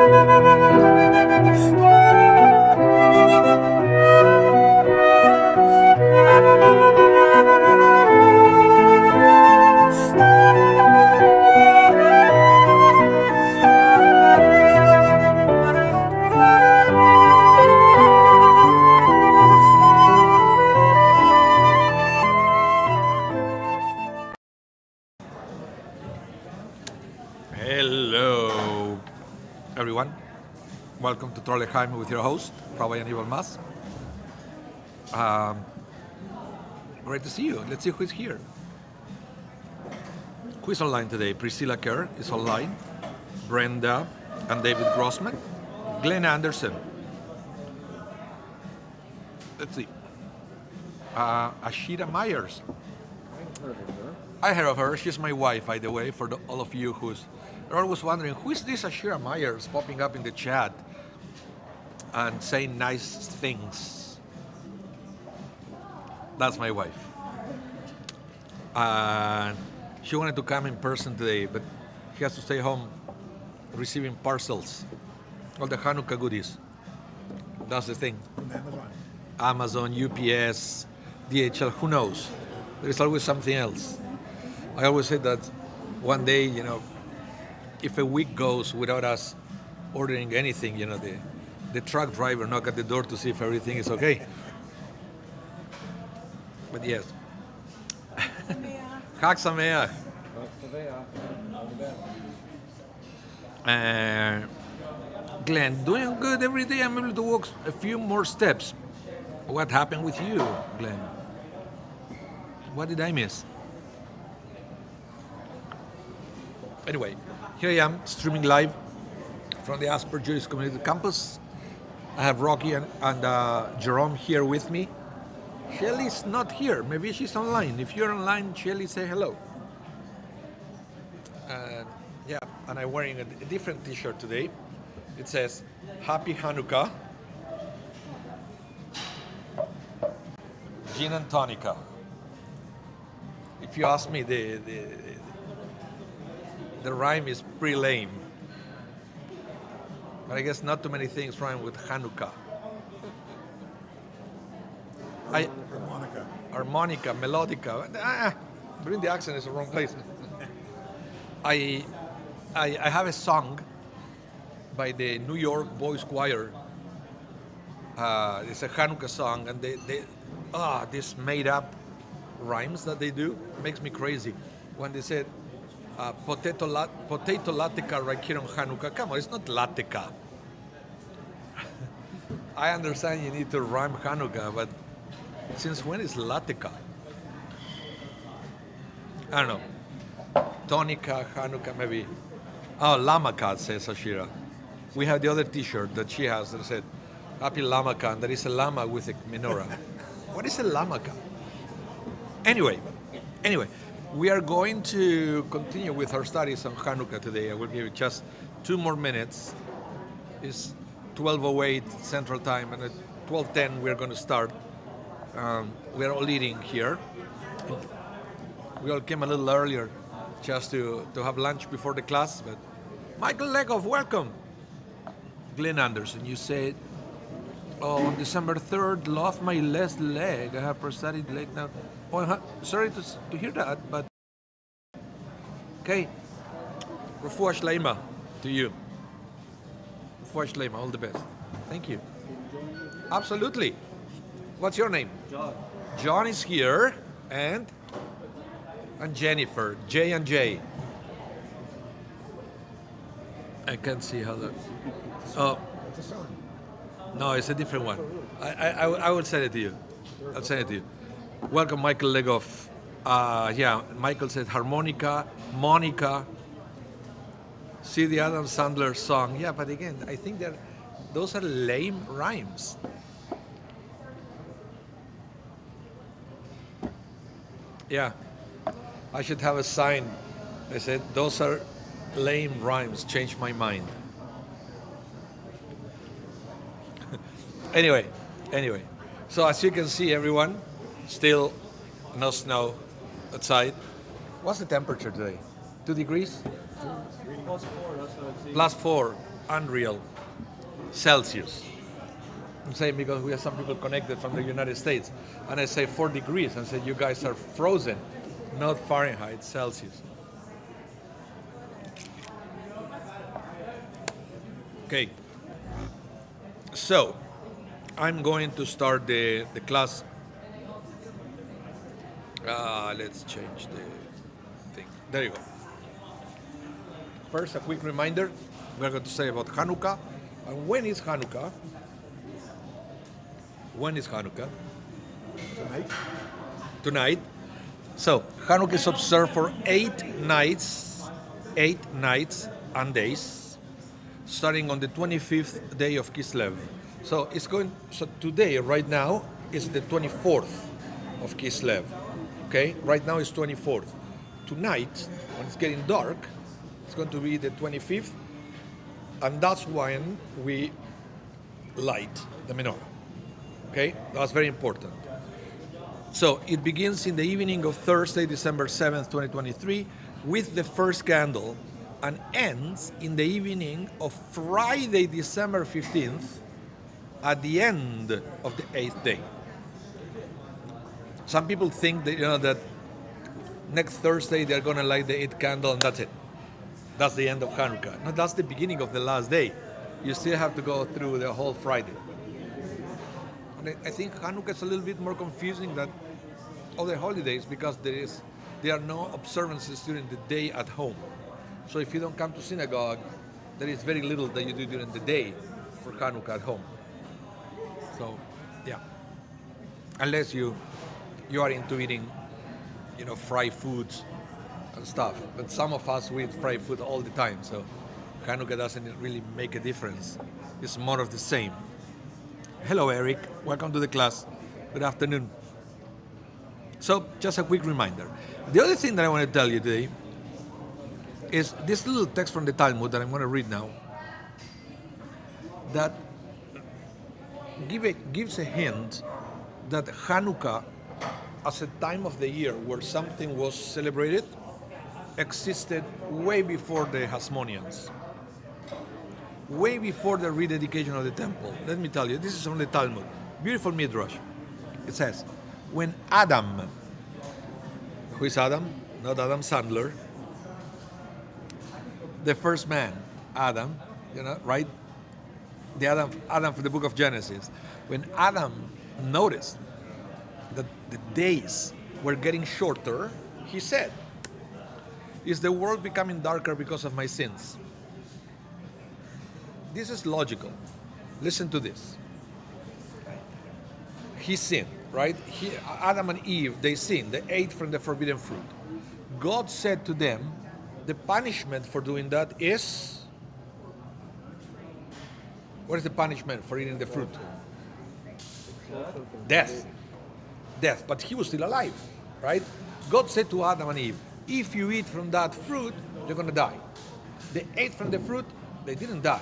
Hello, everyone. Welcome to Torah with your host, Rabbi Anibal. Great to see you. Let's see who's here. Who's online today? Priscilla Kerr is online. Brenda and David Grossman. Glenn Anderson. Let's see. Ashita Myers. I heard of her. She's my wife, by the way, for all of you who's always wondering, who is this Ashira Myers popping up in the chat and saying nice things? That's my wife. She wanted to come in person today, but she has to stay home receiving parcels, all the Chanukah goodies. That's the thing. Amazon, UPS, DHL, who knows? There's always something else. I always say that one day, if a week goes without us ordering anything, the truck driver knock at the door to see if everything is okay. But yes. Chag Sameach. Glenn, doing good every day. I'm able to walk a few more steps. What happened with you, Glenn? What did I miss? Anyway, here I am streaming live from the Asper Jewish Community Campus. I have Rocky and Jerome here with me. Shelly's not here. Maybe she's online. If you're online, Shelly, say hello. And I'm wearing a different t-shirt today. It says, Happy Chanukah, Gin and Tonica. If you ask me, the rhyme is pretty lame. But I guess not too many things rhyme with Chanukah. Harmonica, melodica. Bring the accent is the wrong place. I have a song by the New York Boys Choir. It's a Chanukah song, and this made up rhymes that they do makes me crazy. When they said potato lateka right here on Chanukah, come on, it's not lateka. I understand you need to rhyme Chanukah, but since when is lateka? I don't know. Tonica, Chanukah, maybe. Oh, Lamaka, says Ashira. We have the other t-shirt that she has that said Happy Lamaka, and there is a llama with a menorah. What is a lamaka? Anyway, we are going to continue with our studies on Chanukah today. I will give you just 2 more minutes. It's 12:08 Central Time, and at 12:10 we're going to start. We are all eating here. We all came a little earlier just to have lunch before the class. But Michael Legoff, welcome. Glenn Anderson, you said, on December 3rd, lost my left leg. I have prosthetic leg now. Oh, sorry to hear that, but okay. Refuah Shleima to you. Refuah Shleima, all the best. Thank you. Absolutely. What's your name? John. John is here, and Jennifer, J and J. I can't see how that. Oh, It's a song. no, it's a different one. I will send it to you. I'll send it to you. Welcome, Michael Legoff. Michael said harmonica, Monica. See the Adam Sandler song. Yeah, but again, I think those are lame rhymes. Yeah, I should have a sign. I said, those are lame rhymes, change my mind. Anyway. So as you can see, everyone, still no snow outside. What's the temperature today? 2 degrees? +4, that's what I see. +4. unreal Celsius. I'm saying because we have some people connected from the United States, and I say 4 degrees, and say you guys are frozen, not Fahrenheit, Celsius. Okay, so I'm going to start the class. Let's change the thing. There you go. First, a quick reminder. We're going to say about Chanukah. And when is Chanukah? When is Chanukah? Tonight. So, Chanukah is observed for 8 nights and days, starting on the 25th day of Kislev. So today, right now, is the 24th of Kislev. Okay, right now it's 24th. Tonight, when it's getting dark, it's going to be the 25th, and that's when we light the menorah. Okay, that's very important. So it begins in the evening of Thursday, December 7th, 2023, with the first candle, and ends in the evening of Friday, December 15th, at the end of the 8th day. Some people think that, that next Thursday they're going to light the 8th candle and that's it. That's the end of Chanukah. No, that's the beginning of the last day. You still have to go through the whole Friday. And I think Chanukah is a little bit more confusing than other holidays because there are no observances during the day at home. So if you don't come to synagogue, there is very little that you do during the day for Chanukah at home. So, yeah. Unless you are into eating, fried foods and stuff. But some of us, we eat fried food all the time. So Chanukah doesn't really make a difference. It's more of the same. Hello, Eric. Welcome to the class. Good afternoon. So, just a quick reminder. The other thing that I want to tell you today is this little text from the Talmud that I'm going to read now that gives a hint that Chanukah, as a time of the year where something was celebrated, existed way before the Hasmoneans, way before the rededication of the temple. Let me tell you, this is from the Talmud. Beautiful midrash. It says, when Adam, who is Adam? Not Adam Sandler, the first man, Adam, right? The Adam from the book of Genesis. When Adam noticed that the days were getting shorter, he said, is the world becoming darker because of my sins? This is logical. Listen to this. He sinned, right? Adam and Eve, they sinned. They ate from the forbidden fruit. God said to them, the punishment for doing that is... What is the punishment for eating the fruit? Death. Death. But he was still alive, right? God said to Adam and Eve, if you eat from that fruit, you're going to die. They ate from the fruit, they didn't die.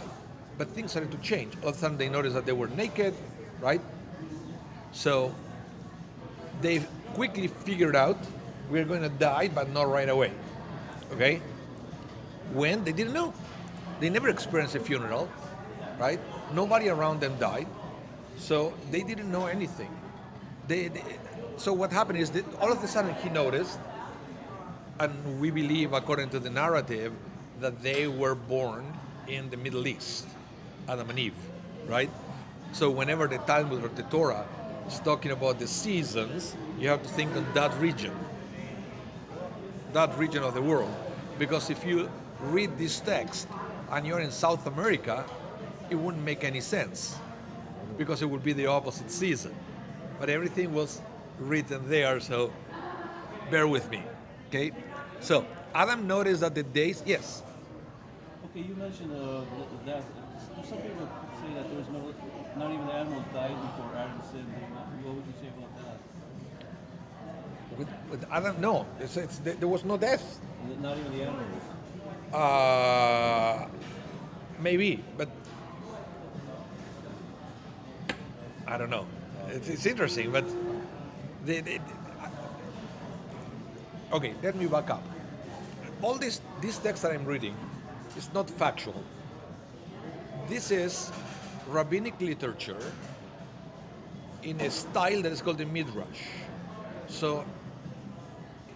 But things started to change. All of a sudden they noticed that they were naked, right? So they quickly figured out, we're going to die, but not right away. Okay? When? They didn't know. They never experienced a funeral, right? Nobody around them died. So they didn't know anything. So what happened is that all of a sudden he noticed, and we believe, according to the narrative, that they were born in the Middle East, Adam and Eve, right? So whenever the Talmud or the Torah is talking about the seasons, you have to think of that region of the world. Because if you read this text and you're in South America, it wouldn't make any sense because it would be the opposite season. But everything was written there, so bear with me, okay? So Adam noticed that the days, yes? Okay, you mentioned that some people say that there was not even the animals died before Adam sinned. What would you say about that? With Adam, no. There was no death. Not even the animals? Maybe, but I don't know. It's interesting, but okay, let me back up. All this text that I'm reading is not factual. This is rabbinic literature in a style that is called the midrash. So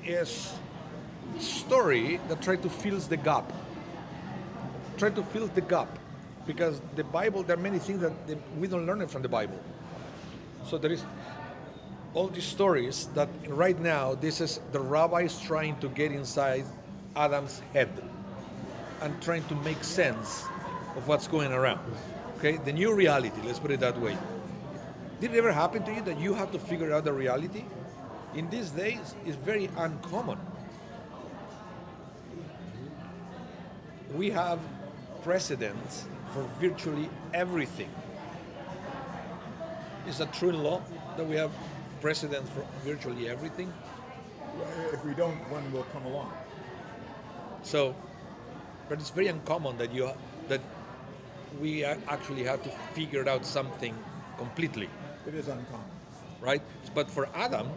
it's story that try to fill the gap. Try to fill the gap, because the Bible, there are many things that we don't learn it from the Bible. So there is all these stories that right now, this is the rabbis trying to get inside Adam's head and trying to make sense of what's going around. Okay, the new reality, let's put it that way. Did it ever happen to you that you have to figure out the reality? In these days, it's very uncommon. We have precedents for virtually everything. Is that true in law, that we have precedents for virtually everything? Well, if we don't, one will come along. So, but it's very uncommon that we actually have to figure out something completely, It is uncommon. right? But for Adam,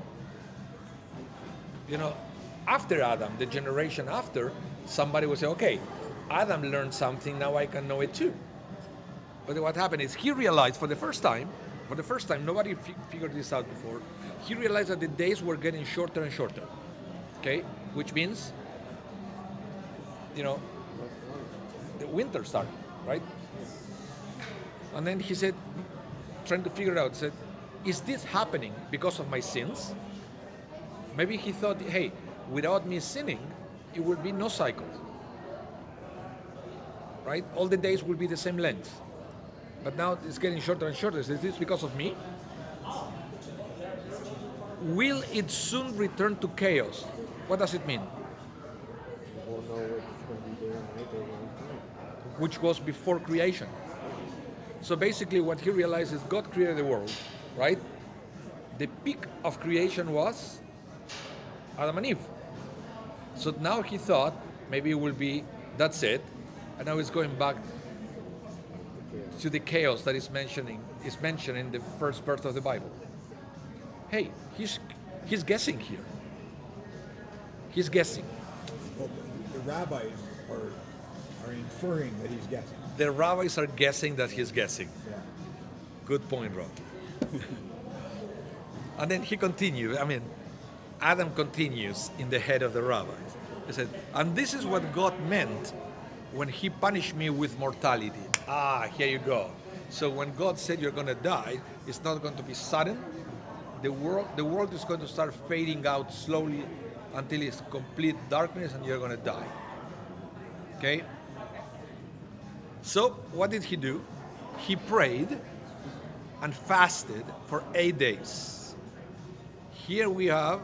after Adam, the generation after, somebody will say, okay, Adam learned something, now I can know it too. But what happened is he realized for the first time, nobody figured this out before, he realized that the days were getting shorter and shorter, okay? Which means, the winter started, right? And then he said, trying to figure it out, said, is this happening because of my sins? Maybe he thought, hey, without me sinning, it would be no cycle, right? All the days will be the same length. But now it's getting shorter and shorter. Is this because of me? Will it soon return to chaos? What does it mean? Won't know what's going to be there right or wrong time. Which was before creation. So basically what he realized is God created the world, right? The peak of creation was Adam and Eve. So now he thought maybe it will be, that's it, and now it's going back to the chaos that is mentioned in the first verse of the Bible. Hey, he's guessing here. He's guessing. Well, the rabbis are inferring that he's guessing. The rabbis are guessing that he's guessing. Yeah. Good point, Rob. And then he continued. Adam continues in the head of the rabbis. He said, and this is what God meant when he punished me with mortality. Here you go. So when God said you're going to die, it's not going to be sudden. The world is going to start fading out slowly until it's complete darkness and you're going to die. Okay? So what did he do? He prayed and fasted for 8 days. Here we have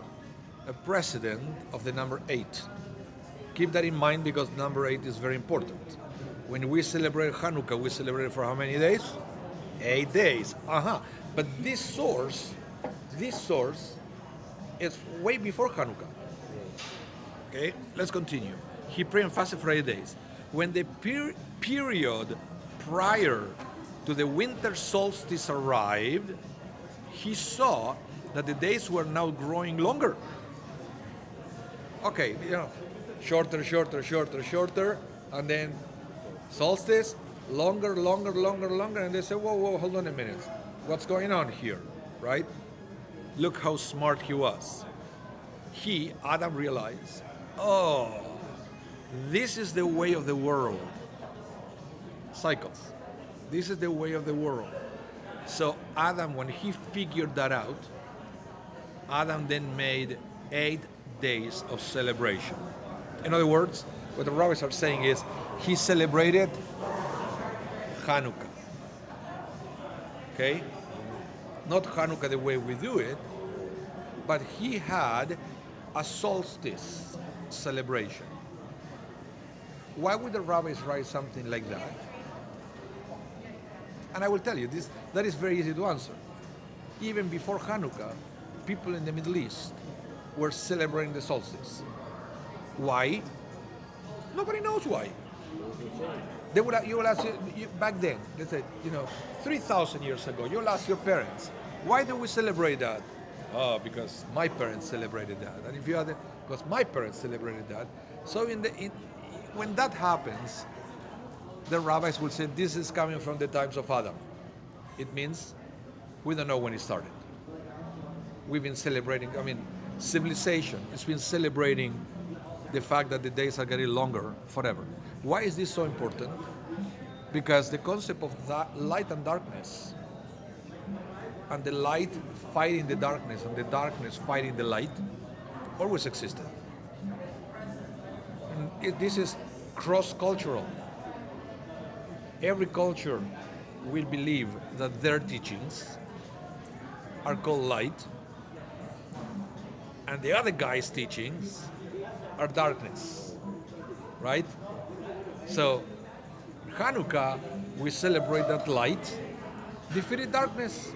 a precedent of the number 8. Keep that in mind because number 8 is very important. When we celebrate Chanukah, we celebrate it for how many days? 8 days. But this source is way before Chanukah. Okay, let's continue. He prayed and fasted for 8 days. When the period prior to the winter solstice arrived, he saw that the days were now growing longer. Okay, shorter, and then solstice, longer, and they say, whoa, hold on a minute. What's going on here, right? Look how smart he was. Adam realized, this is the way of the world. Cycles. This is the way of the world. So Adam, when he figured that out, Adam then made 8 days of celebration. In other words, what the rabbis are saying is, he celebrated Chanukah. Okay? Not Chanukah the way we do it, but he had a solstice celebration. Why would the rabbis write something like that? And I will tell you, that is very easy to answer. Even before Chanukah, people in the Middle East were celebrating the solstice. Why? Nobody knows why. You will ask back then, let's say, 3,000 years ago, you'll ask your parents, why do we celebrate that? Because my parents celebrated that. And if you are because my parents celebrated that. So when that happens, the rabbis will say this is coming from the times of Adam. It means we don't know when it started. We've been celebrating, civilization has been celebrating the fact that the days are getting longer forever. Why is this so important? Because the concept of light and darkness, and the light fighting the darkness, and the darkness fighting the light, always existed. And this is cross-cultural. Every culture will believe that their teachings are called light, and the other guy's teachings are darkness, right? So, Chanukah, we celebrate that light defeated darkness.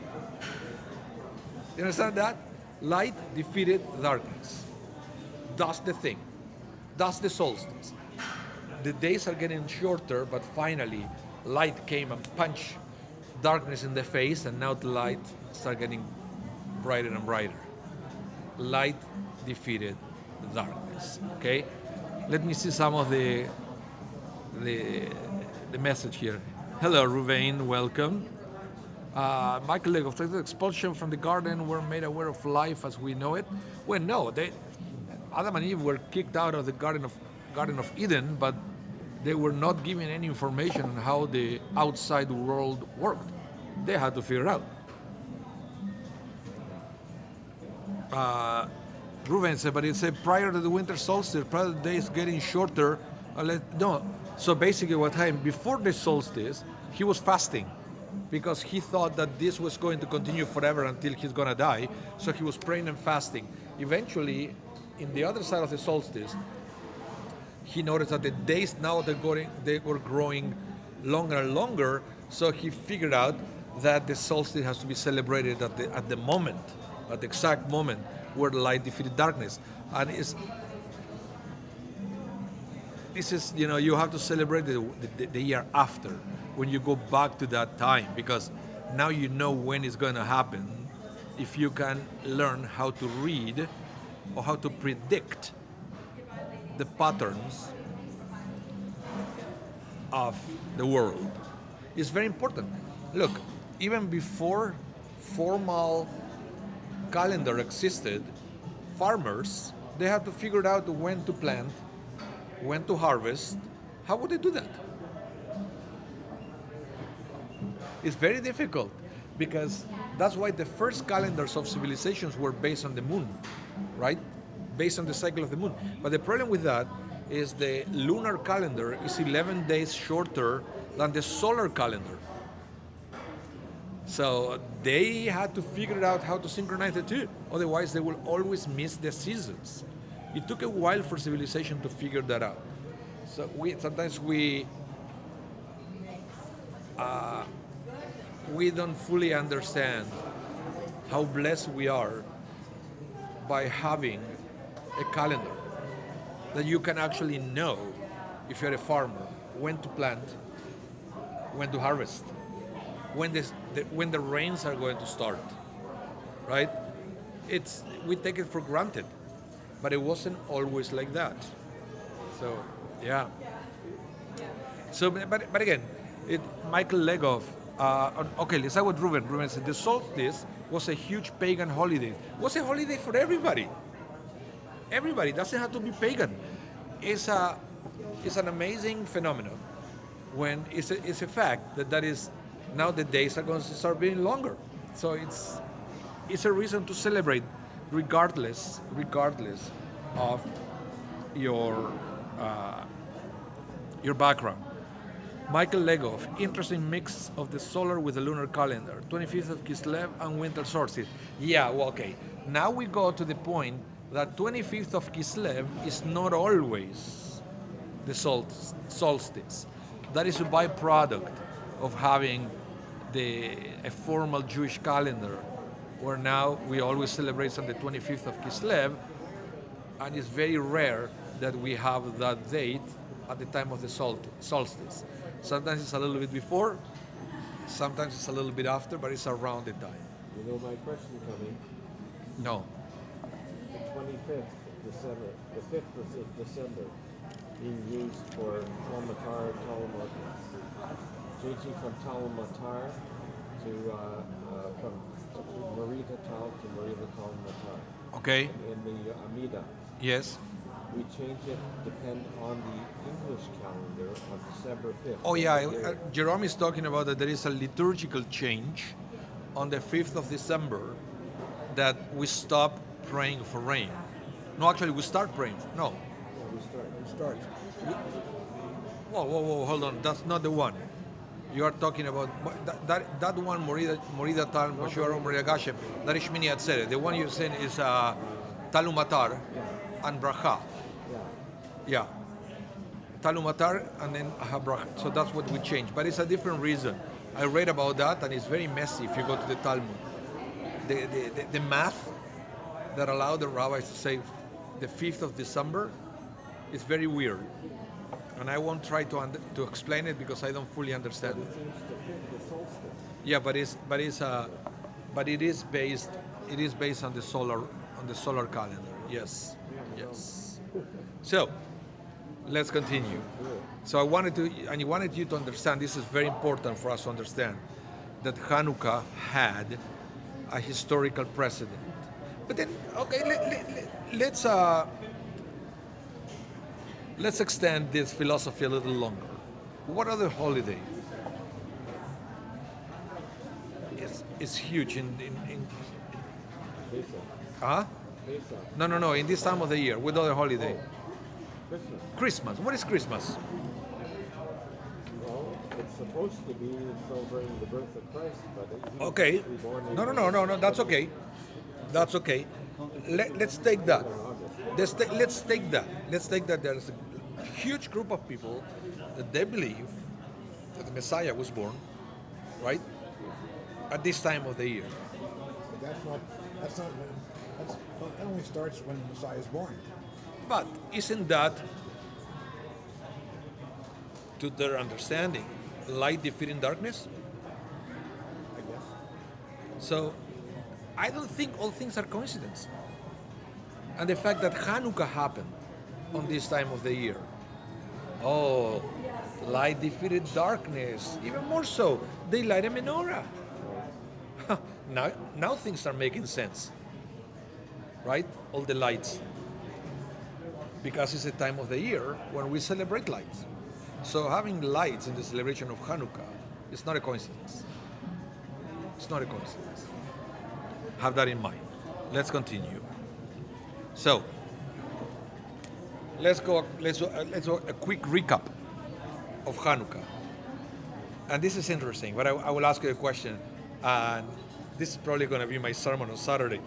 You understand that? Light defeated darkness. That's the thing. That's the solstice. The days are getting shorter, but finally, light came and punched darkness in the face, and now the light started getting brighter and brighter. Light defeated darkness. Okay? Let me see some of the message here. Hello, Ruvain, welcome. Michael Lego, the expulsion from the garden were made aware of life as we know it. Well, no, Adam and Eve were kicked out of the Garden of Eden, but they were not given any information on how the outside world worked. They had to figure it out. Ruben said, but it said prior to the winter solstice, prior to the days getting shorter. No. So basically what happened, before the solstice, he was fasting because he thought that this was going to continue forever until he's going to die. So he was praying and fasting. Eventually, in the other side of the solstice, he noticed that the days now they were growing longer and longer. So he figured out that the solstice has to be celebrated at the moment, at the exact moment where the light defeated darkness. And this is, you have to celebrate the year after, when you go back to that time, because now you know when it's going to happen. If you can learn how to read or how to predict the patterns of the world, it's very important. Look, even before formal calendar existed, farmers, they had to figure out when to plant, when to harvest. How would they do that? It's very difficult, because that's why the first calendars of civilizations were based on the moon, right? Based on the cycle of the moon. But the problem with that is the lunar calendar is 11 days shorter than the solar calendar. So they had to figure out how to synchronize the two. Otherwise, they will always miss the seasons. It took a while for civilization to figure that out. So sometimes we don't fully understand how blessed we are by having a calendar that you can actually know, if you're a farmer, when to plant, when to harvest, when the rains are going to start, right? We take it for granted, but it wasn't always like that. So, yeah. So, but again, Michael Legov. Okay, let's start with Ruben. Ruben said the solstice was a huge pagan holiday. It was a holiday for everybody. Everybody, it doesn't have to be pagan. It's an amazing phenomenon when it's a fact that is now the days are going to start being longer. So it's a reason to celebrate regardless of your background. Michael Legov, interesting mix of the solar with the lunar calendar, 25th of Kislev and winter solstice. Yeah, well, okay. Now we go to the point that 25th of Kislev is not always the solstice. That is a byproduct of having a formal Jewish calendar, where now we always celebrate on the 25th of Kislev, and it's very rare that we have that date at the time of the solstice. Sometimes it's a little bit before, sometimes it's a little bit after, but it's around the time. You know my question coming? No. The 25th of December, the 5th of December, being used for Talmud Torah, changing from Tal Matar to from Marita Tal to Marita Tal Matar. Okay. In the Amida, Yes. we change it depend on the English calendar of December 5th. Oh yeah, every year. Jerome is talking about that there is a liturgical change on the 5th of December that we stop praying for rain. No, actually we start praying. No. We start. It starts. Whoa, hold on. That's not the one. You are talking about that one, Morida Tal, Moshuaro, Morida Gashem. That is Shmini Atzeret. The one you're saying is Talumatar and Bracha. Yeah. Yeah. Talumatar and then Bracha. So that's what we change. But it's a different reason. I read about that and it's very messy if you go to the Talmud. The math that allowed the rabbis to say the 5th of December is very weird. And I won't try to explain it because I don't fully understand it. Change the 5th, the solstice. Yeah, but it is based on the solar calendar. Yes, yes. So let's continue. So I wanted you to understand. This is very important for us to understand that Chanukah had a historical precedent. But then, okay, let's extend this philosophy a little longer. What other holiday is huge in Pesach. huh? Pesach. No, in this time of the year. What other holiday? Christmas. Christmas. What is Christmas? Well, it's supposed to be celebrating the birth of Christ, but he was Okay. actually born in No. That's okay. That's okay. Let's take that. Let's take that. Let's take that. There's a huge group of people that they believe that the Messiah was born, right, at this time of the year. But that only starts when the Messiah is born. But isn't that, to their understanding, light defeating darkness? I guess. So I don't think all things are coincidence. And the fact that Chanukah happened on this time of the year, oh, light defeated darkness. Even more so, they light a menorah. Now things are making sense, right? All the lights. Because it's a time of the year when we celebrate lights. So having lights in the celebration of Chanukah is not a coincidence. It's not a coincidence. Have that in mind. Let's continue. So, let's go a quick recap of Chanukah. And this is interesting, but I will ask you a question, and this is probably going to be my sermon on Saturday.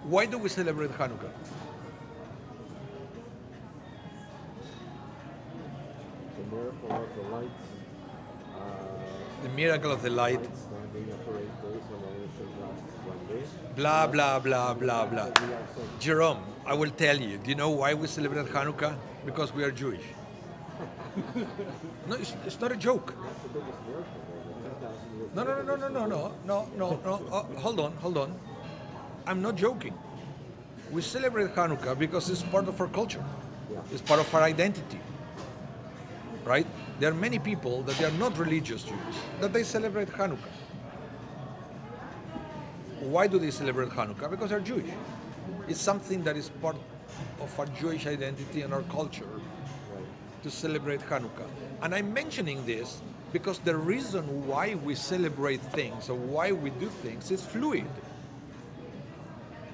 Why do we celebrate Chanukah? the miracle of the lights. The miracle of the light, Standing up for 8 days when only should last 1 day. blah, blah, blah, blah, blah. We are so Jerome, I will tell you, do you know why we celebrate Hanukkah? Because we are Jewish. No, it's not a joke. that's the biggest miracle there, the 10,000 years. No. Hold on. I'm not joking. We celebrate Hanukkah because it's part of our culture. Yeah. It's part of our identity. Right? There are many people that they are not religious Jews, that they celebrate Hanukkah. Why do they celebrate Hanukkah? Because they're Jewish. It's something that is part of our Jewish identity and our culture to celebrate Hanukkah. And I'm mentioning this because the reason why we celebrate things or why we do things is fluid.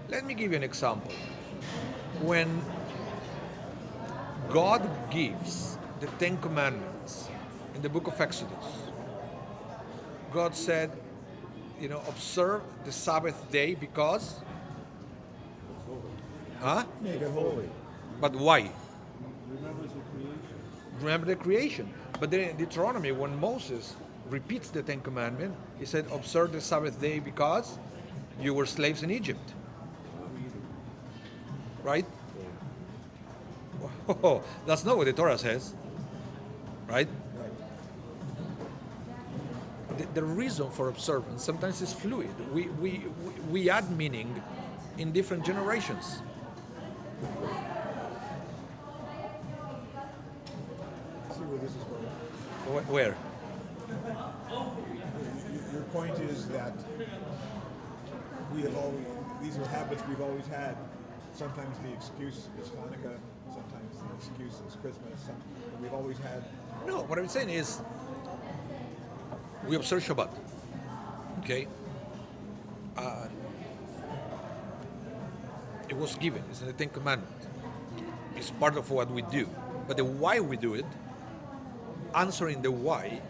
Let me give you an example. When God gives the Ten Commandments in the book of Exodus, God said, observe the Sabbath day because, Make it holy. But why? Remembrance of creation. Remember the creation. But then in Deuteronomy, when Moses repeats the Ten Commandments, he said, observe the Sabbath day because you were slaves in Egypt. Right? Oh, that's not what the Torah says. Right? The reason for observance sometimes is fluid. We add meaning in different generations. See where this is going. Where? Your point is that we have always, these are habits we've always had. Sometimes the excuse is Hanukkah, sometimes the excuse is Christmas. We've always had. No, what I'm saying is we observe Shabbat. Okay? It was given. It's in the Ten Commandments. It's part of what we do. But the why we do it, answering the why,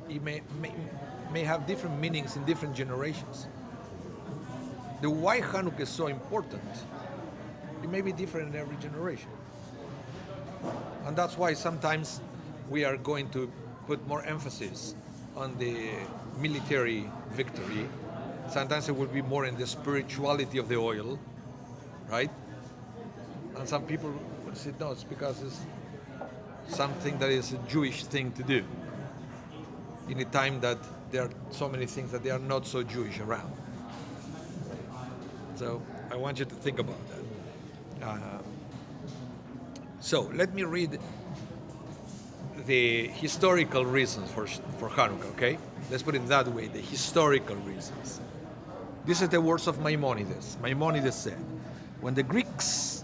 it may have different meanings in different generations. The why Hanukkah is so important, it may be different in every generation. And that's why sometimes we are going to put more emphasis on the military victory. Sometimes it will be more in the spirituality of the oil, right? And some people will say, no, it's because it's something that is a Jewish thing to do in a time that there are so many things that they are not so Jewish around. So I want you to think about that. So let me read the historical reasons for Chanukah, okay? Let's put it that way, the historical reasons. This is the words of Maimonides. Maimonides said, when the Greeks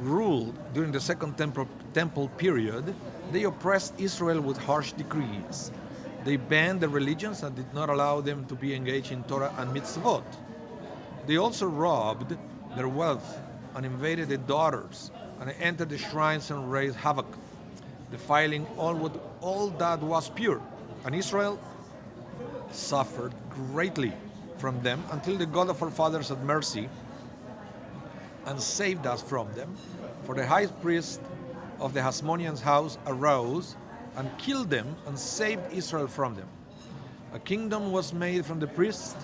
ruled during the Second Temple period, they oppressed Israel with harsh decrees. They banned the religions and did not allow them to be engaged in Torah and mitzvot. They also robbed their wealth and invaded the daughters and entered the shrines and raised havoc, defiling all that was pure. And Israel suffered greatly from them until the God of our fathers had mercy and saved us from them. For the high priest of the Hasmoneans' house arose and killed them and saved Israel from them. A kingdom was made from the priests,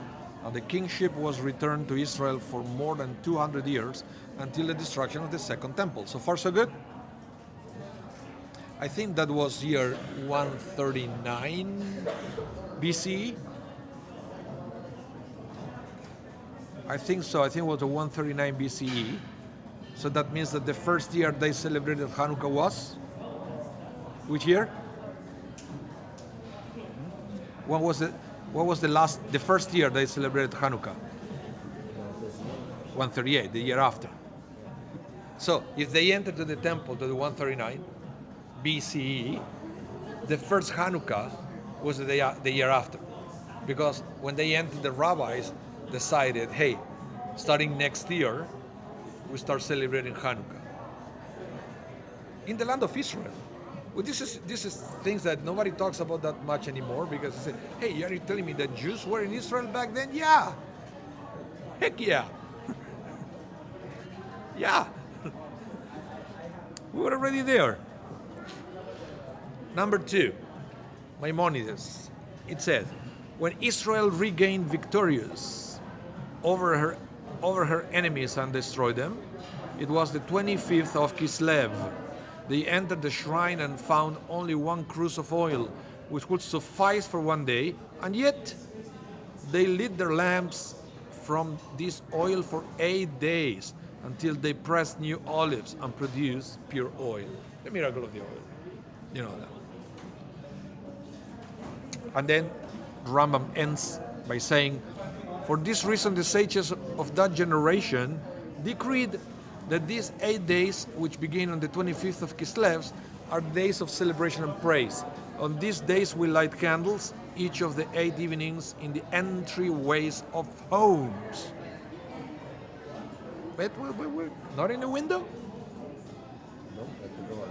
and the kingship was returned to Israel for more than 200 years until the destruction of the Second Temple. So far, so good? I think that was year 139 BCE. I think so. I think it was 139 BCE. So that means that the first year they celebrated Hanukkah was? Which year? What was the first year they celebrated Hanukkah? 138, the year after. So if they entered to the temple to the 139 BCE, the first Hanukkah was the year after. Because when they entered, the rabbis decided, hey, starting next year, we start celebrating Hanukkah. In the land of Israel. Well, this is things that nobody talks about that much anymore, because they say, hey, are you telling me that Jews were in Israel back then? Yeah. Heck yeah. Yeah. We were already there. Number 2, Maimonides. It says, when Israel regained victorious over her enemies and destroyed them, it was the 25th of Kislev. They entered the shrine and found only one cruse of oil, which would suffice for one day, and yet they lit their lamps from this oil for 8 days until they pressed new olives and produced pure oil. The miracle of the oil. You know that. And then Rambam ends by saying, for this reason the sages of that generation decreed that these 8 days, which begin on the 25th of Kislev, are days of celebration and praise. On these days we light candles, each of the 8 evenings, in the entryways of homes. Wait, not in the window? No, at the door.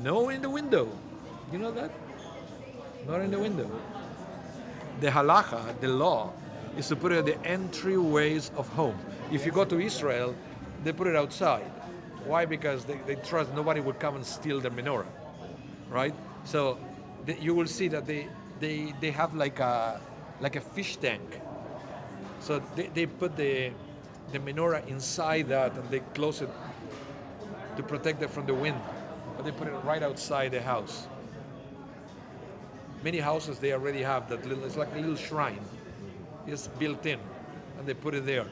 No, in the window. You know that? Not in the window. The halacha, the law, is to put it at the entryways of homes. If you go to Israel, they put it outside. Why? Because they trust nobody would come and steal the menorah, right? So you will see that they have like a fish tank. So they put the menorah inside that, and they close it to protect it from the wind. But they put it right outside the house. Many houses, they already have that little, it's like a little shrine. It's built in, and they put it there.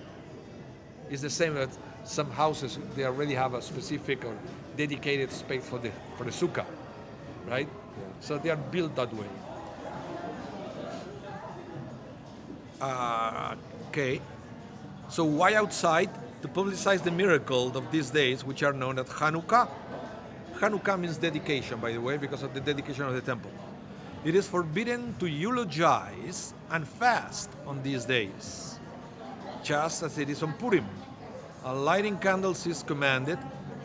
It's the same that some houses, they already have a specific or dedicated space for the sukkah, right? So they are built that way. Okay. So why outside? To publicize the miracle of these days, which are known as Chanukah. Chanukah means dedication, by the way, because of the dedication of the temple. It is forbidden to eulogize and fast on these days, just as it is on Purim. Lighting candles is commanded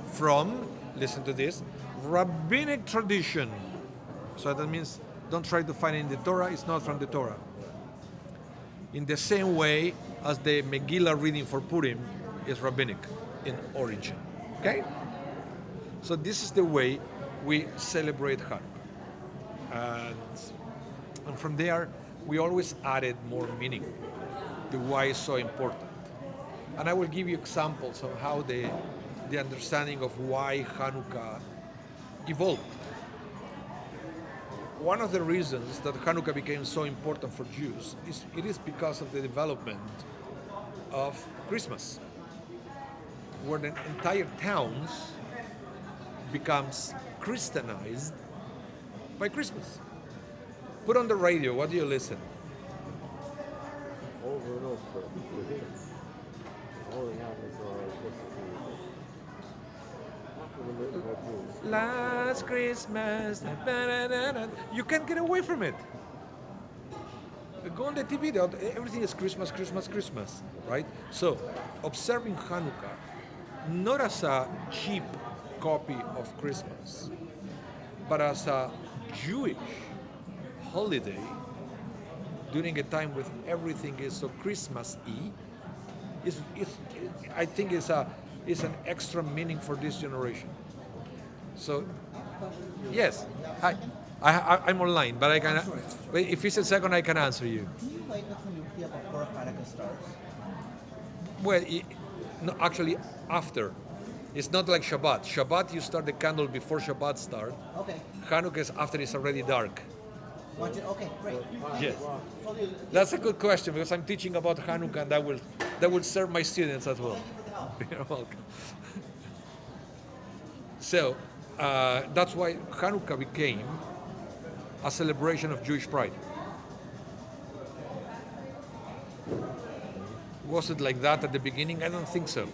from, listen to this, rabbinic tradition. So that means don't try to find it in the Torah, it's not from the Torah. In the same way as the Megillah reading for Purim is rabbinic in origin. Okay? So this is the way we celebrate Hanukkah. And from there, we always added more meaning to why it's so important. And I will give you examples of how the understanding of why Hanukkah evolved. One of the reasons that Hanukkah became so important for Jews is because of the development of Christmas, where the entire towns becomes Christianized by Christmas. Put on the radio, what do you listen? Over and over. All that happens are Last Christmas, you can't get away from it. Go on the TV, everything is Christmas, Christmas, Christmas, right? So, observing Hanukkah not as a cheap copy of Christmas, but as a Jewish holiday during a time when everything is so Christmas-y, I think is an extra meaning for this generation. So, yes, hi. I'm online, but I can. Wait, if it's a second, I can answer you. Do you light the Chanukah before Hanukkah starts? Well, no, actually, after. It's not like Shabbat. Shabbat, you start the candle before Shabbat starts. Okay. Hanukkah is after it's already dark. Okay, great. Yes. That's a good question because I'm teaching about Hanukkah, and that will serve my students as well. You're welcome. So that's why Hanukkah became a celebration of Jewish pride. Was it like that at the beginning? I don't think so.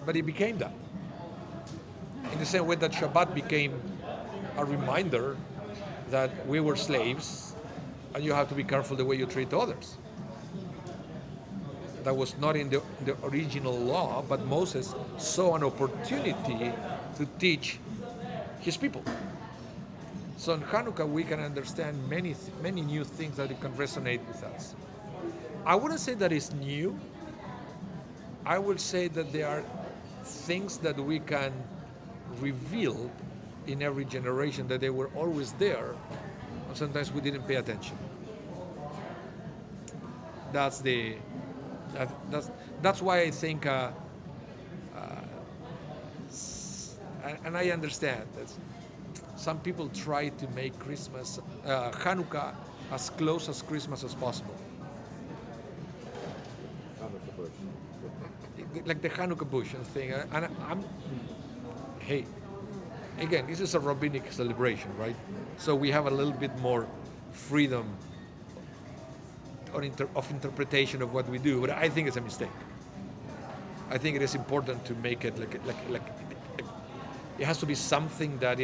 But it became that. In the same way that Shabbat became a reminder that we were slaves and you have to be careful the way you treat others. That was not in the original law, but Moses saw an opportunity to teach his people. So in Hanukkah, we can understand many new things that it can resonate with us. I wouldn't say that it's new. I would say that there are things that we can reveal in every generation that they were always there, and sometimes we didn't pay attention. That's why I think, and I understand that some people try to make Hanukkah as close as Christmas as possible. Like the Chanukah bush and thing. And hey, again, this is a rabbinic celebration, right? So we have a little bit more freedom of interpretation of what we do, but I think it's a mistake. I think it is important to make it like it has to be something that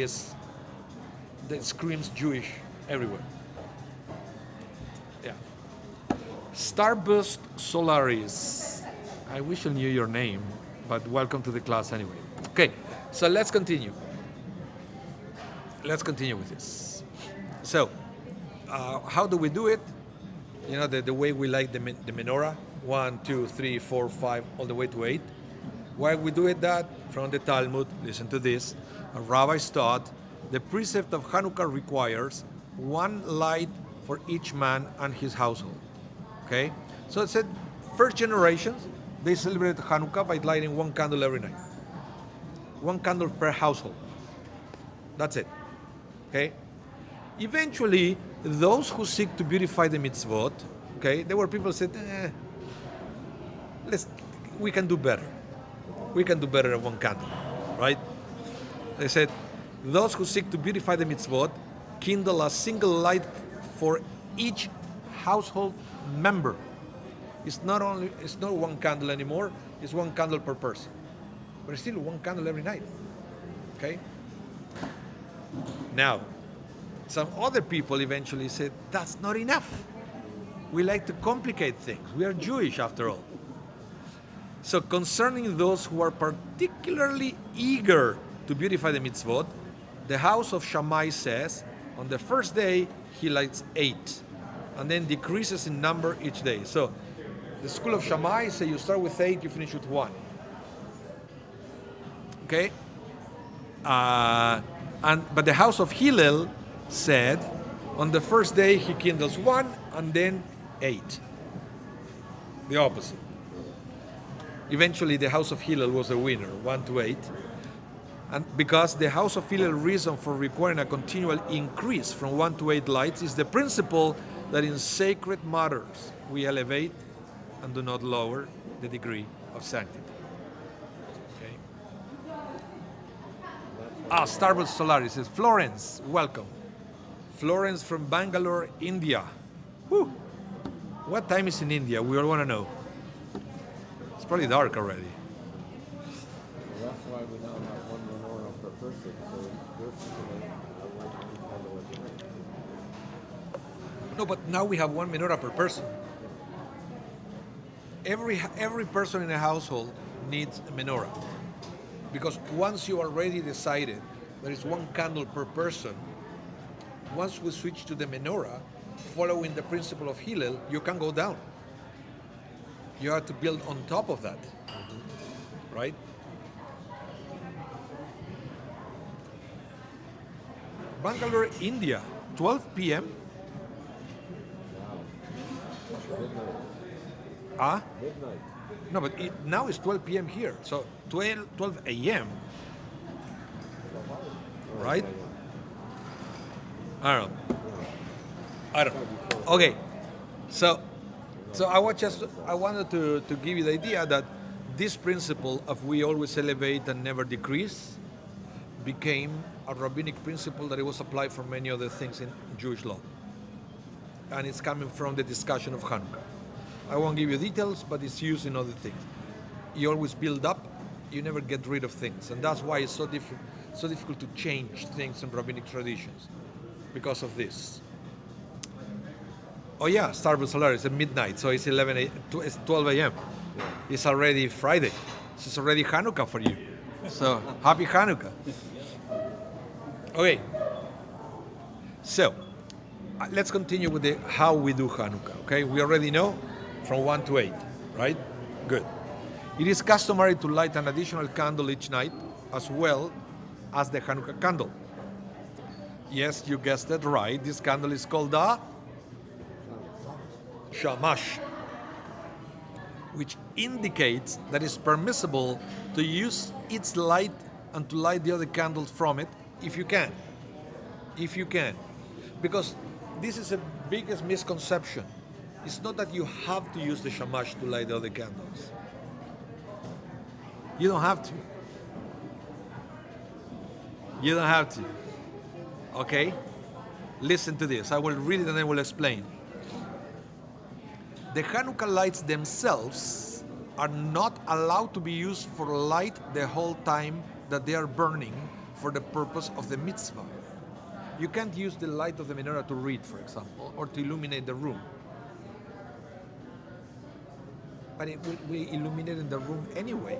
screams Jewish everywhere. Yeah. Starburst Solaris. I wish I knew your name, but welcome to the class anyway. Okay, so let's continue. Let's continue with this. So, how do we do it? You know, the way we like the menorah, 1, 2, 3, 4, 5, all the way to 8. Why we do it that? From the Talmud, listen to this. Rabbis taught the precept of Hanukkah requires 1 light for each man and his household. Okay? So it said, first generations, they celebrated Hanukkah by lighting 1 candle every night. 1 candle per household. That's it. Okay? Eventually, those who seek to beautify the mitzvot, okay, there were people who said, we can do better. We can do better at 1 candle, right? They said, Those who seek to beautify the mitzvot kindle a single light for each household member. It's not one candle anymore, it's one candle per person. But it's still one candle every night. Okay? Now, some other people eventually said, that's not enough. We like to complicate things. We are Jewish after all. So concerning those who are particularly eager to beautify the mitzvot, the house of Shammai says, on the first day he lights 8, and then decreases in number each day. So the school of Shammai says you start with 8, you finish with 1. Okay? But the house of Hillel said, on the first day he kindles 1 and then 8. The opposite. Eventually the house of Hillel was the winner, 1 to 8. And because the house of Hillel reason for requiring a continual increase from 1 to 8 lights is the principle that in sacred matters we elevate and do not lower the degree of sanctity. Okay. Starbucks Solaris says, Florence, welcome. Florence from Bangalore, India. Whew. What time is in India? We all want to know. It's probably dark already. That's why we now have one menorah per person, so it's good today. No, but now we have one menorah per person. Every person in a household needs a menorah. Because once you already decided there is one candle per person, once we switch to the menorah, following the principle of Hillel, you can go down. You have to build on top of that, right? Bangalore, India, 12 p.m. Wow. Ah? Midnight. No, but now it's 12 p.m. here, so 12 a.m. Right? I don't know. Okay, so I wanted to give you the idea that this principle of we always elevate and never decrease became a rabbinic principle that it was applied for many other things in Jewish law. And it's coming from the discussion of Chanukah. I won't give you details, but it's used in other things. You always build up, you never get rid of things. And that's why it's so difficult to change things in rabbinic traditions, because of this. Oh yeah, Starbucks Solar is at midnight, so it's 12 a.m. It's already Friday. So it's already Chanukah for you. So happy Chanukah. Okay. So let's continue with the how we do Chanukah. Okay, we already know from 1 to 8, right? Good. It is customary to light an additional candle each night, as well as the Chanukah candle. Yes, you guessed it right. This candle is called a shamash, which indicates that it's permissible to use its light and to light the other candles from it if you can. If you can. Because this is the biggest misconception. It's not that you have to use the shamash to light the other candles. You don't have to. You don't have to. Okay? Listen to this. I will read it and I will explain. The Chanukah lights themselves are not allowed to be used for light the whole time that they are burning for the purpose of the mitzvah. You can't use the light of the menorah to read, for example, or to illuminate the room. But it will be illuminated in the room anyway.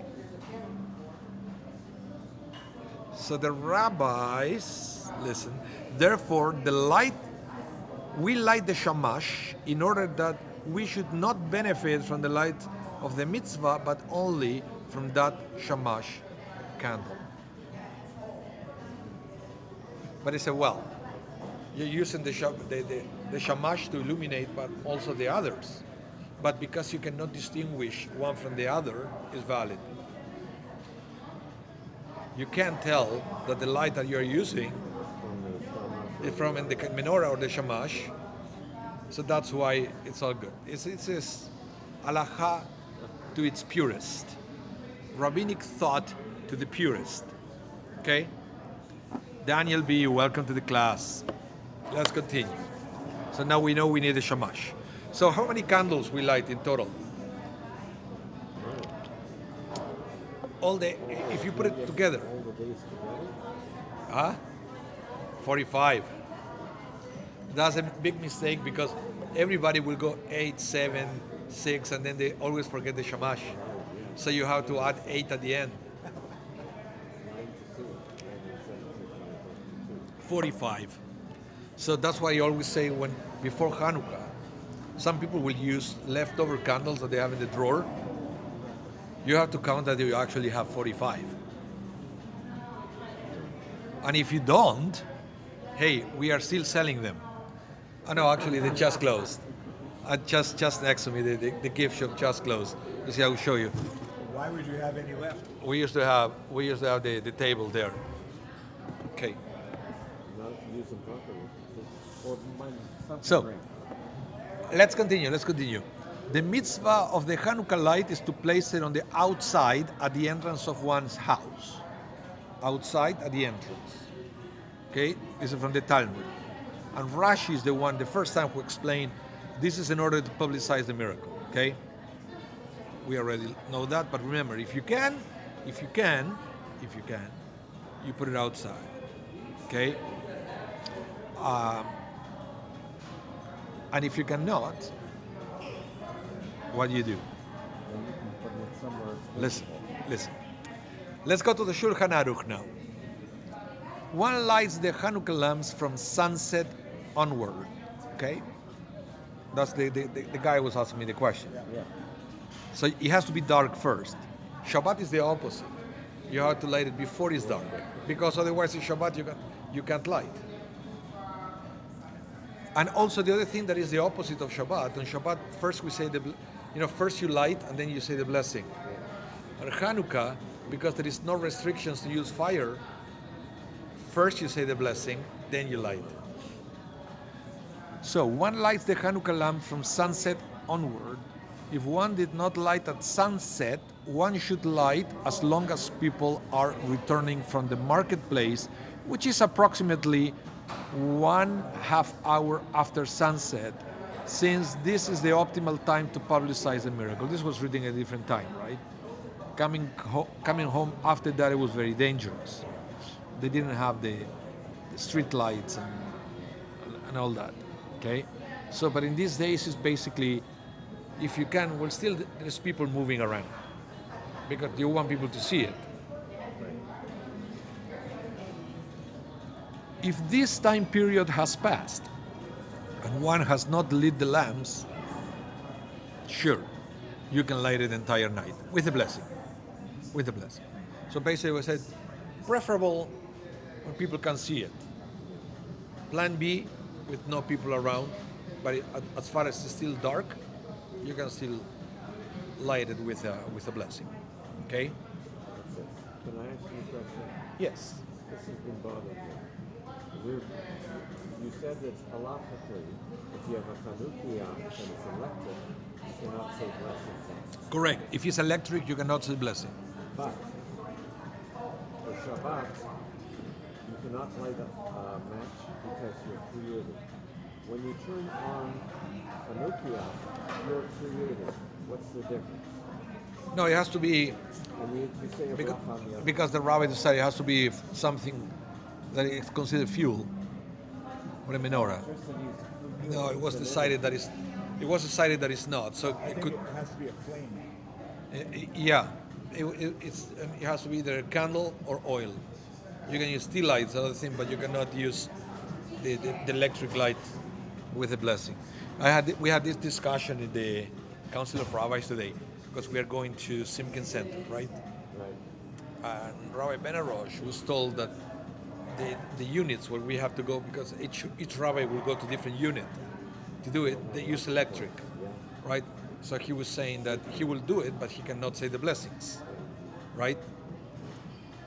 So the rabbis, listen, therefore we light the shamash in order that we should not benefit from the light of the mitzvah, but only from that shamash candle. But it's well, you're using the shamash to illuminate, but also the others. But because you cannot distinguish one from the other, is valid. You can't tell that the light that you're using is from the menorah or the shamash. So that's why it's all good. It's halacha to its purest. Rabbinic thought to the purest. Okay? Daniel B., welcome to the class. Let's continue. So now we know we need a shamash. So how many candles we light in total? All the, if you put it together, All the days together? huh? 45. That's a big mistake because everybody will go 8, 7, 6, and then they always forget the shamash. So you have to add 8 at the end. 45. So that's why I always say when before Chanukah, some people will use leftover candles that they have in the drawer. You have to count that you actually have 45. And if you don't, hey, we are still selling them. Oh no, actually they just closed. Just next to me, the gift shop just closed. You see, I will show you. Why would you have any left? We used to have the table there. Okay. Not if you use them properly. Or mine, something So, break. let's continue. The mitzvah of the Hanukkah light is to place it on the outside at the entrance of one's house. Outside at the entrance. Okay? This is from the Talmud. And Rashi is the first time who explained this is in order to publicize the miracle. Okay? We already know that, but remember, if you can, you put it outside. Okay? And if you cannot, what do you do? And you can put it somewhere it's Listen, visible. listen. Let's go to the Shulchan Aruch now. One lights the Hanukkah lamps from sunset onward. Okay? That's the guy who was asking me the question. Yeah. So it has to be dark first. Shabbat is the opposite. You have to light it before it's dark. Because otherwise in Shabbat you can't light. And also the other thing that is the opposite of Shabbat. On Shabbat, first we say first you light and then you say the blessing. On Hanukkah, because there is no restrictions to use fire, first you say the blessing, then you light. So one lights the Hanukkah lamp from sunset onward. If one did not light at sunset, one should light as long as people are returning from the marketplace, which is approximately 1/2 hour after sunset, since this is the optimal time to publicize the miracle. This was written at a different time, right? Coming home after that, it was very dangerous. They didn't have the street lights and all that, okay? So, but in these days, it's basically, if you can, well, still there's people moving around because you want people to see it. If this time period has passed and one has not lit the lamps, sure, you can light it the entire night with a blessing. With a blessing. So basically we said, preferable when people can see it. Plan B, with no people around, but as far as it's still dark, you can still light it with a blessing. Okay? That's it. Can I ask you a question? Yes. This has been bothering me. You said that halachically, if you have a Chanukah and it's electric, you cannot say blessings. Correct. If it's electric, you cannot say blessing. But for Shabbat, you cannot light a match because you're creating. When you turn on Chanukah, you're creating. What's the difference? No, it has to be And you say a because, bracha on the other. because the rabbi decided it has to be something that is considered fuel or a menorah. No, it was decided that it's not. So I it think could, it has to be a flame. yeah, it has to be either a candle or oil. You can use tea lights, another thing, but you cannot use the electric light with a blessing. We had this discussion in the Council of Rabbis today because we are going to Simkin Center, right? Right. And Rabbi Benarosh was told that the units where we have to go, because each rabbi will go to different unit to do it, they use electric, right? So he was saying that he will do it, but he cannot say the blessings, right?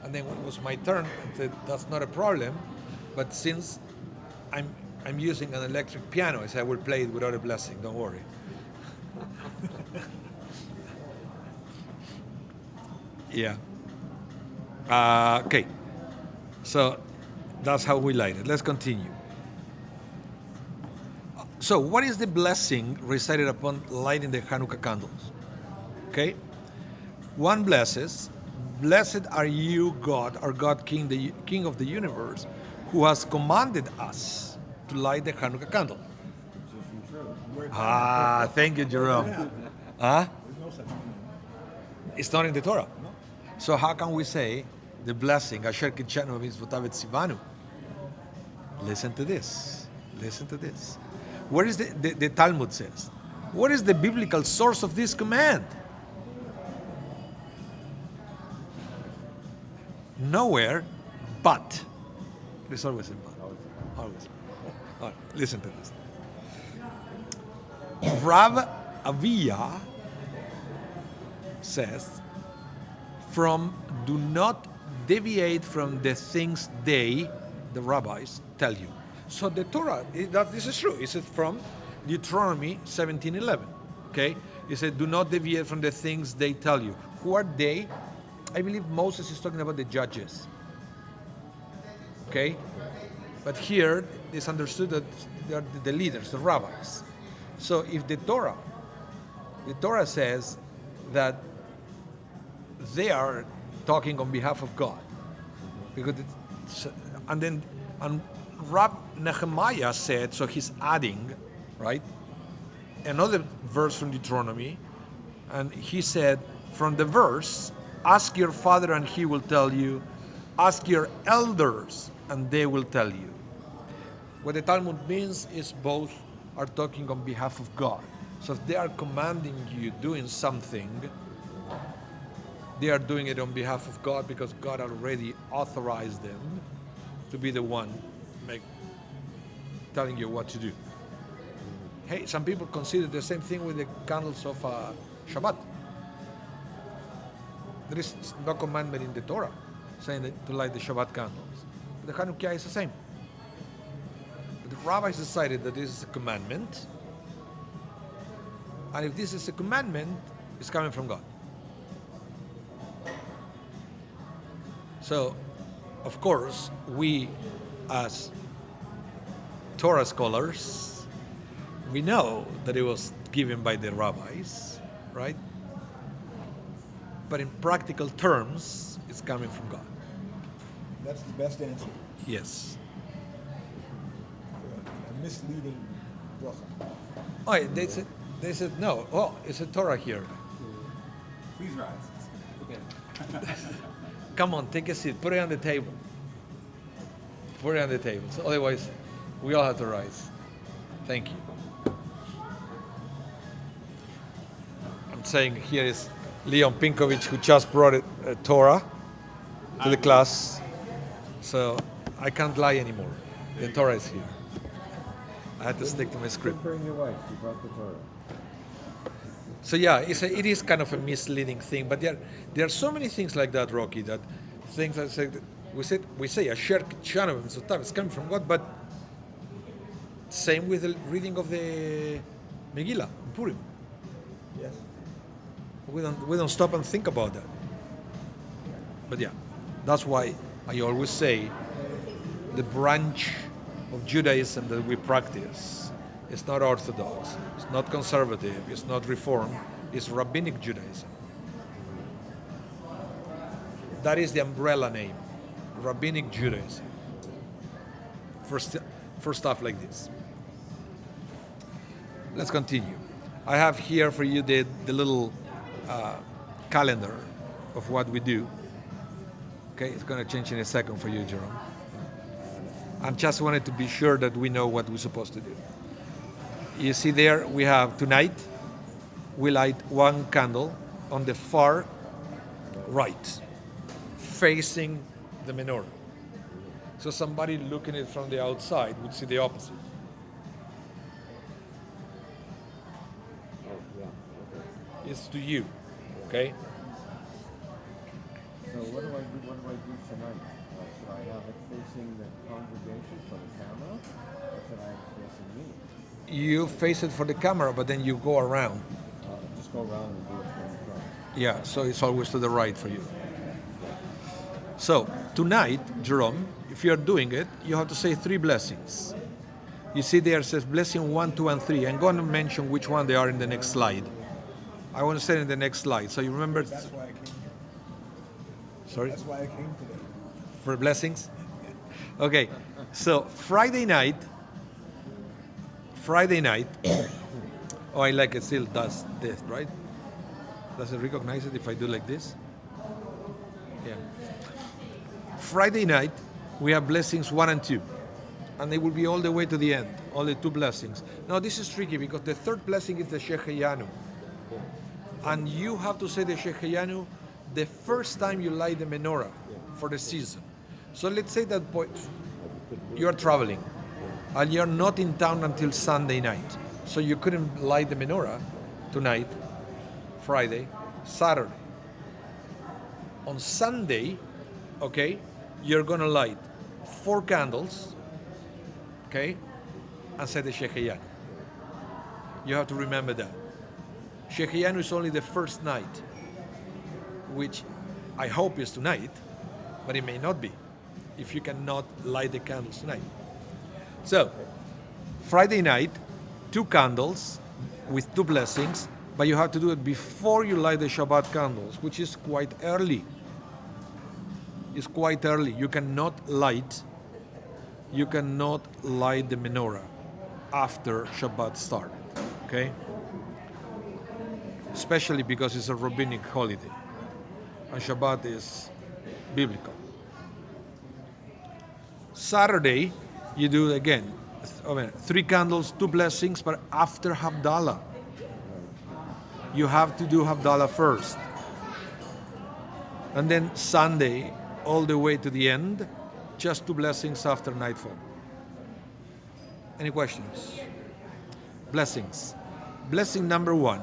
And then when it was my turn, I said, that's not a problem, but since I'm using an electric piano, I said, I will play it without a blessing, don't worry. Yeah. Okay. So That's how we light it. Let's continue. So, what is the blessing recited upon lighting the Chanukah candles? Okay? One blesses, blessed are you, God, our God, King, the King of the universe, who has commanded us to light the Chanukah candle. Where- Ah, thank you, Jerome. Huh? There's no such thing. It's not in the Torah. No. So how can we say the blessing, Asher Kitchanu Mitzvotav Sivanu? Listen to this. Listen to this. Where is the Talmud says? What is the biblical source of this command? Nowhere but. There's always a but. Always. All right, listen to this. Rav Avia says, from do not deviate from the things they, the rabbis, tell you. So the Torah, this is true. It says from Deuteronomy 17:11. Okay? It said, do not deviate from the things they tell you. Who are they? I believe Moses is talking about the judges. Okay? But here it's understood that they are the leaders, the rabbis. So if the Torah says that they are talking on behalf of God, because and Rab Nehemiah said, so he's adding, right, another verse from Deuteronomy, and he said from the verse, ask your father and he will tell you, ask your elders and they will tell you. What the Talmud means is both are talking on behalf of God. So if they are commanding you doing something, they are doing it on behalf of God because God already authorized them to be the one telling you what to do. Hey, some people consider the same thing with the candles of Shabbat. There is no commandment in the Torah saying that to light the Shabbat candles. But the Chanukah is the same. But the rabbis decided that this is a commandment, and if this is a commandment, it's coming from God. So, of course, we as Torah scholars, we know that it was given by the rabbis, right? But in practical terms, it's coming from God. That's the best answer Yes. for a misleading bracha. Oh, they said no. Oh, it's a Torah here. Please rise. Okay. Come on, take a seat. Put it on the table. Put it on the table. So otherwise, we all have to rise. Thank you. I'm saying here is Leon Pinkovich, who just brought a Torah to the class. So I can't lie anymore. The Torah is here. I had to stick to my script. Bring your wife. She brought the Torah. So yeah, it is kind of a misleading thing, but there are so many things like that, Rocky. That things that say we say Asher Kitchanu Mitzvotav, it's coming from God, but same with the reading of the Megillah, Purim. Yes. We don't stop and think about that. But yeah, that's why I always say the branch of Judaism that we practice is not Orthodox, it's not conservative, it's not Reform, it's Rabbinic Judaism. That is the umbrella name, Rabbinic Judaism, for stuff like this. Let's continue. I have here for you the little calendar of what we do. Okay, it's going to change in a second for you, Jerome. I just wanted to be sure that we know what we're supposed to do. You see there, we have tonight, we light one candle on the far right, facing the menorah. So somebody looking at it from the outside would see the opposite. Oh, yeah. Okay. It's to you, okay? So what do I do tonight? Should I have it facing the congregation for the camera, or should I have it facing me? You face it for the camera, but then you go around. Just go around and do it from the front. Yeah, so it's always to the right for you. So tonight, Jerome, if you're doing it, you have to say 3 blessings. You see there it says blessing 1, 2, and 3. I'm going to mention which one they are in the next slide. I want to say in the next slide. So you remember. That's why I came here. Sorry? That's why I came today. For blessings? Okay. So Friday night. Oh, I like it still does this, right? Does it recognize it if I do like this? Yeah. Friday night, we have blessings 1 and 2. And they will be all the way to the end, only 2 blessings. Now this is tricky because the 3rd blessing is the Sheheyanu. And you have to say the Sheheyanu the first time you light the menorah for the season. So let's say that you're traveling and you're not in town until Sunday night. So you couldn't light the menorah tonight, Friday, Saturday. On Sunday, okay, you're gonna light 4 candles, okay, and say the Sheheyanu. You have to remember that. Sheheyanu is only the first night, which I hope is tonight, but it may not be if you cannot light the candles tonight. So, Friday night, 2 candles with 2 blessings, but you have to do it before you light the Shabbat candles, which is quite early. It's quite early. You cannot light the menorah after Shabbat started, okay? Especially because it's a rabbinic holiday, and Shabbat is biblical. Saturday, you do it again. 3 candles, 2 blessings, but after Havdalah. You have to do Havdalah first. And then Sunday, all the way to the end, just 2 blessings after nightfall. Any questions? Blessings. Blessing number 1.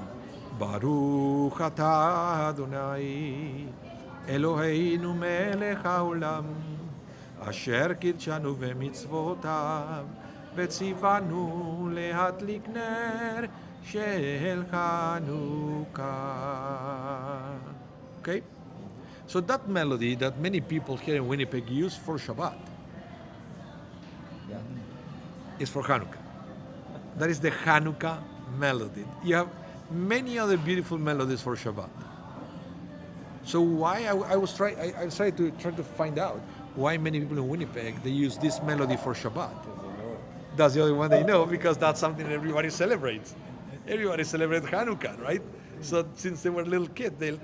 Baruch atah Adonai Eloheinu melech haolam asher kidshanu v'mitzvotav v'tzivanu lehatlik ner shel Chanukah. Okay? So that melody that many people here in Winnipeg use for Shabbat is for Chanukah. That is the Chanukah melody. You have many other beautiful melodies for Shabbat. So why I tried to find out why many people in Winnipeg they use this melody for Shabbat. That's the only one they know because that's something that everybody celebrates. Everybody celebrates Chanukah, right? So since they were little kids, they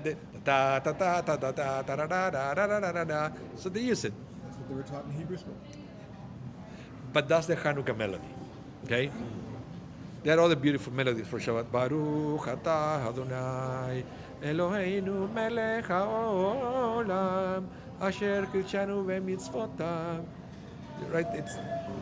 ta ta ta ta ta ta ta da da da da da da. So they use it. That's what they were taught in Hebrew school. But that's the Chanukah melody, okay? There are other beautiful melodies for Shabbat. Baruch atah Adonai Eloheinu melech haolam asher kidshanu v'mitzvotav. Right?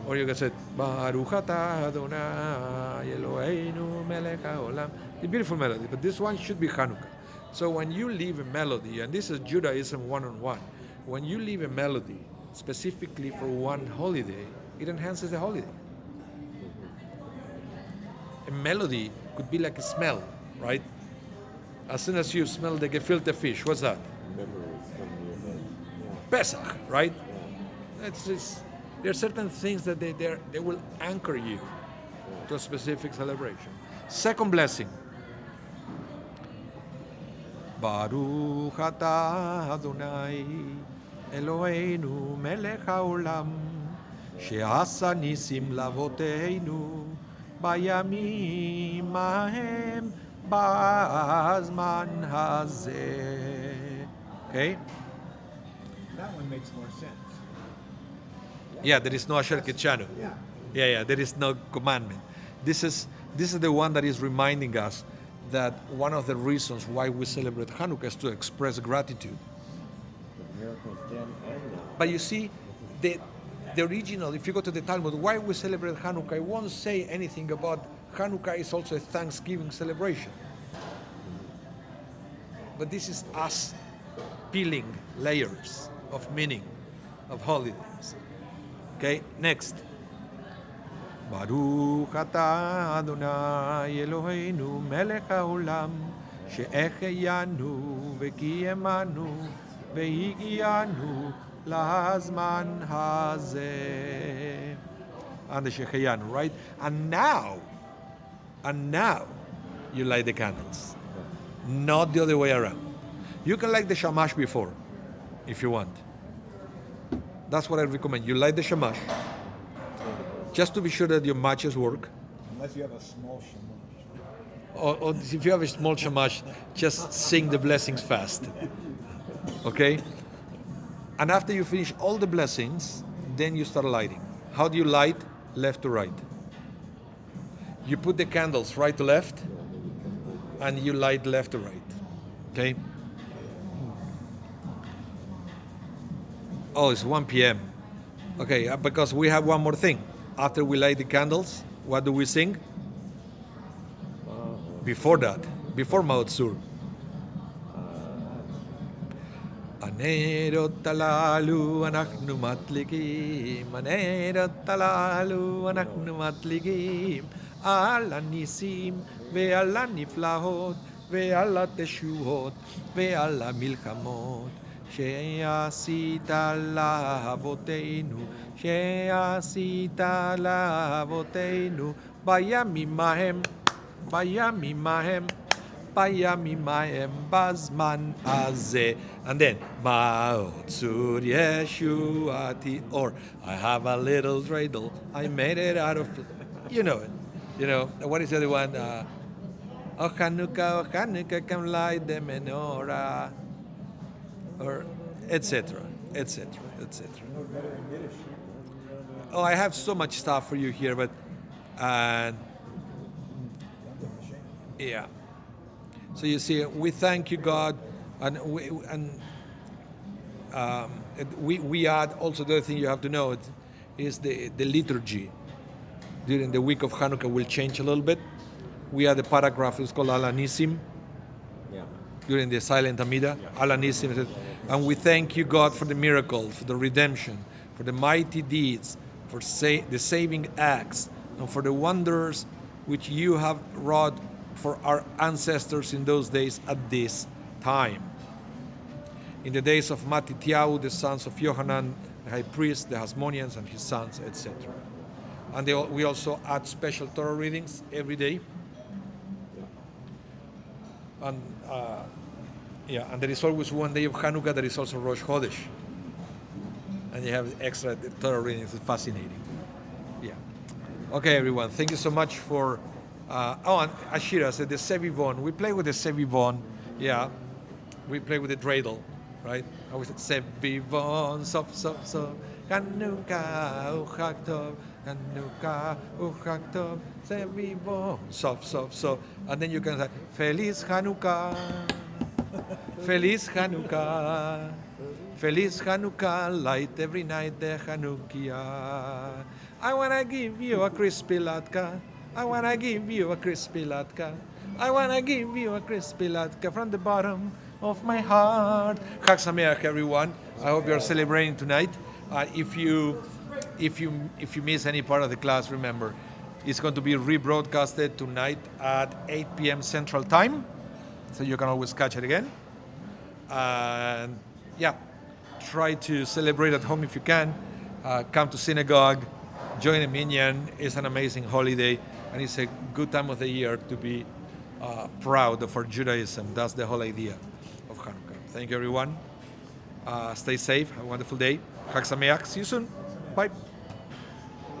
Or you can say Baruch atah Adonai Eloheinu melech haolam. The beautiful melody, but this one should be Chanukah. So when you leave a melody, and this is Judaism 101, when you leave a melody specifically for one holiday, it enhances the holiday. A melody could be like a smell, right? As soon as you smell the gefilte fish, what's that? Memories from your head. Pesach, right? There are certain things that they will anchor you to a specific celebration. Second blessing. Baruch atah Adonai Eloheinu melech haolam she'asa nisim lavoteinu bayamim hahem ba'azman hazeh. Okay? That one makes more sense. Yeah, there is no Asher Kidshanu. Yeah, there is no commandment. This is the one that is reminding us that one of the reasons why we celebrate Hanukkah is to express gratitude. The miracles then and now. But you see, the original, if you go to the Talmud, why we celebrate Hanukkah, it won't say anything about Hanukkah is also a Thanksgiving celebration. But this is us peeling layers of meaning, of holidays. Okay, next. Baruch atah Adonai Eloheinu melech haolam she'echeyanu v'kiyemanu v'higianu Lazman Hazeh. And the Shechayan, right? And now, you light the candles. Not the other way around. You can light the shamash before, if you want. That's what I recommend. You light the shamash, just to be sure that your matches work. Unless you have a small shamash. Or if you have a small shamash, just sing the blessings fast. Okay? And after you finish all the blessings, then you start lighting. How do you light? Left to right. You put the candles right to left, and you light left to right. Okay? Oh, it's 1 p.m. Okay, because we have one more thing. After we light the candles, what do we sing? Before that, before Mautzur. Anerot talalu anachnu matligim, anerot talalu anachnu matligim, ala nisim ve'ala niflahot ve'ala teshuot ve'ala milchamot. She'asita la'avoteinu, she'asita la'avoteinu, bayamimahem, bayamimahem, bayamimahem, bazman azeh. And then, Ma'otzur Yeshuati, or I have a little dreidel, I made it out of, you know it. You know, what is the other one? O Chanukah, come light the menorah. Or etc. etc. etc. Oh, I have so much stuff for you here, but yeah. So you see, we thank you, God, and we add also the other thing you have to know is the liturgy during the week of Chanukah will change a little bit. We add the paragraph it's called Ala Nisim. During the silent Amida, Ala Nisim, and we thank you, God, for the miracles, for the redemption, for the mighty deeds, for the saving acts, and for the wonders which you have wrought for our ancestors in those days at this time. In the days of Matityahu, the sons of Yohanan, the high priest, the Hasmonians and his sons, etc. And we also add special Torah readings every day. And and there is always one day of Chanukah that is also Rosh Chodesh. And you have extra Torah readings. It's fascinating. Yeah. Okay, everyone. Thank you so much for... and Ashira said the Sevivon. We play with the Sevivon. Yeah. We play with the dreidel, right? I was at Sevivon, sof, Chanukah, Uchak Tov, Chanukah, Uchak Tov, Sevivon, sof. And then you can say, Feliz Chanukah. Feliz Chanukah, Feliz Chanukah, light every night the Chanukah. I wanna give you a crispy latka, I wanna give you a crispy latka, I wanna give you a crispy latka from the bottom of my heart. Chag Sameach, everyone. I hope you're celebrating tonight. If you miss any part of the class, remember, it's going to be rebroadcasted tonight at 8 p.m. Central Time. So you can always catch it again. And try to celebrate at home if you can. Come to synagogue, join a minyan. It's an amazing holiday, and it's a good time of the year to be proud of our Judaism. That's the whole idea of Chanukah. Thank you, everyone. Stay safe. Have a wonderful day. Chag Sameach. See you soon. Bye.